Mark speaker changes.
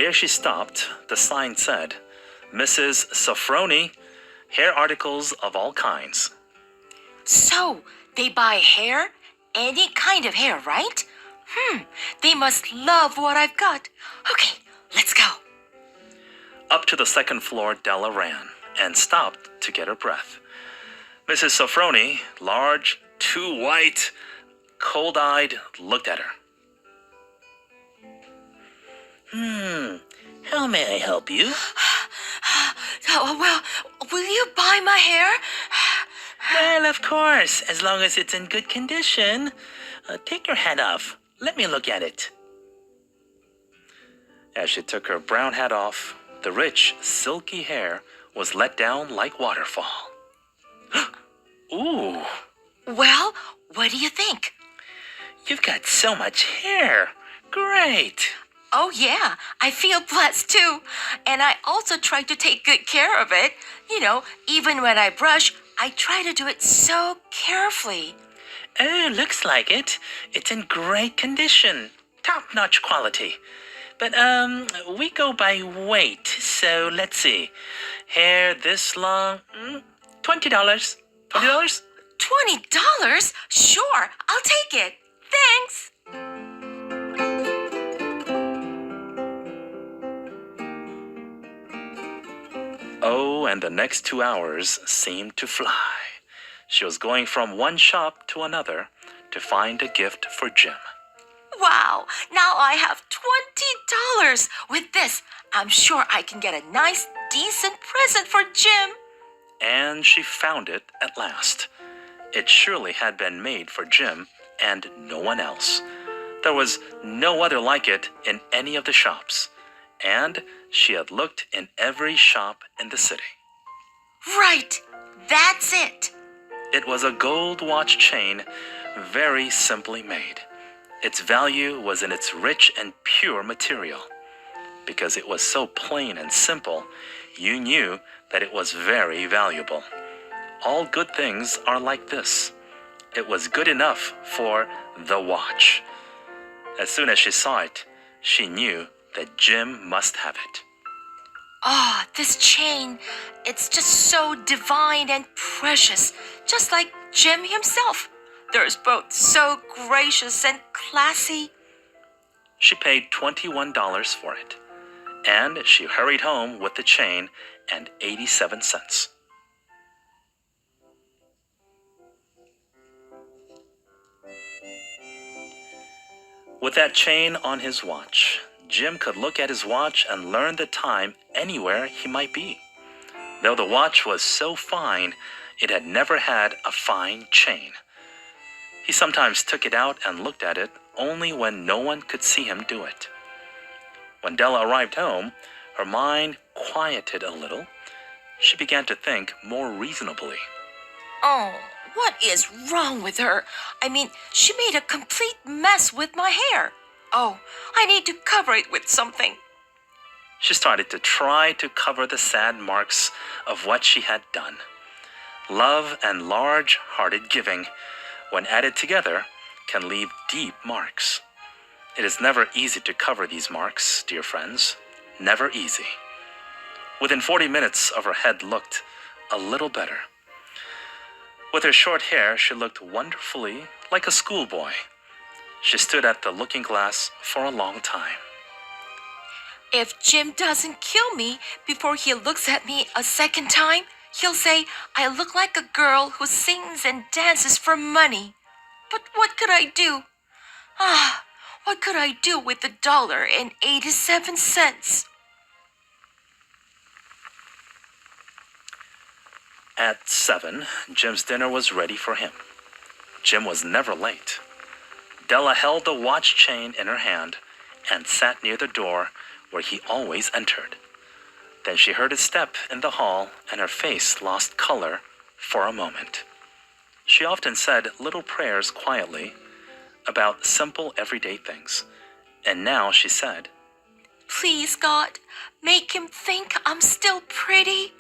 Speaker 1: Where she stopped, the sign said, Mrs. Sofroni, hair articles of all kinds.
Speaker 2: So, they buy hair? Any kind of hair, right? They must love what I've got. Okay, let's go.
Speaker 1: Up to the second floor Della ran and stopped to get her breath. Mrs. Sofroni, large, too white, cold-eyed, looked at her. How may I help you?
Speaker 2: Oh, well, will you buy my hair?
Speaker 1: Well, of course, as long as it's in good condition. Take your hat off. Let me look at it. As she took her brown hat off, the rich, silky hair was let down like waterfall. Ooh,
Speaker 2: Well, what do you think?
Speaker 1: you've got so much hair. Great.
Speaker 2: Oh, yeah, I feel blessed too. And I also try to take good care of it. Even when I brush, I try to do it so carefully.
Speaker 1: Oh, looks like it. It's in great condition. Top-notch quality. But, we go by weight, so let's see. Hair this long, $20. $20?
Speaker 2: $20? Sure, I'll take it. Thanks.
Speaker 1: Oh, and the next 2 hours seemed to fly. She was going from one shop to another to find a gift for Jim.
Speaker 2: Wow, now I have $20. With this, I'm sure I can get a nice, decent present for Jim.
Speaker 1: And she found it at last. It surely had been made for Jim and no one else. There was no other like it in any of the shops, and she had looked in every shop in the city.
Speaker 2: Right, that's it.
Speaker 1: It was a gold watch chain, very simply made. Its value was in its rich and pure material. Because it was so plain and simple, you knew that it was very valuable. All good things are like this. It was good enough for the watch. As soon as she saw it, she knew that Jim must have it.
Speaker 2: Oh, this chain, it's just so divine and precious, just like Jim himself. They're both so gracious and classy.
Speaker 1: She paid $21 for it, and she hurried home with the chain and 87 cents. With that chain on his watch, Jim could look at his watch and learn the time anywhere he might be. Though the watch was so fine, it had never had a fine chain. He sometimes took it out and looked at it only when no one could see him do it. When Della arrived home, her mind quieted a little. She began to think more reasonably.
Speaker 2: Oh, what is wrong with her? I mean, she made a complete mess with my hair. Oh, I need to cover it with something.
Speaker 1: She started to try to cover the sad marks of what she had done. Love and large-hearted giving, when added together, can leave deep marks. It is never easy to cover these marks, dear friends. Never easy. Within 40 minutes of her head looked a little better. With her short hair, she looked wonderfully like a schoolboy. She stood at the looking glass for a long time.
Speaker 2: If Jim doesn't kill me before he looks at me a second time, he'll say I look like a girl who sings and dances for money. But what could I do? What could I do with $1.87?
Speaker 1: At 7, Jim's dinner was ready for him. Jim was never late. Della held the watch chain in her hand and sat near the door where he always entered. Then she heard his step in the hall and her face lost color for a moment. She often said little prayers quietly about simple everyday things. And now she said,
Speaker 2: Please, God, make him think I'm still pretty.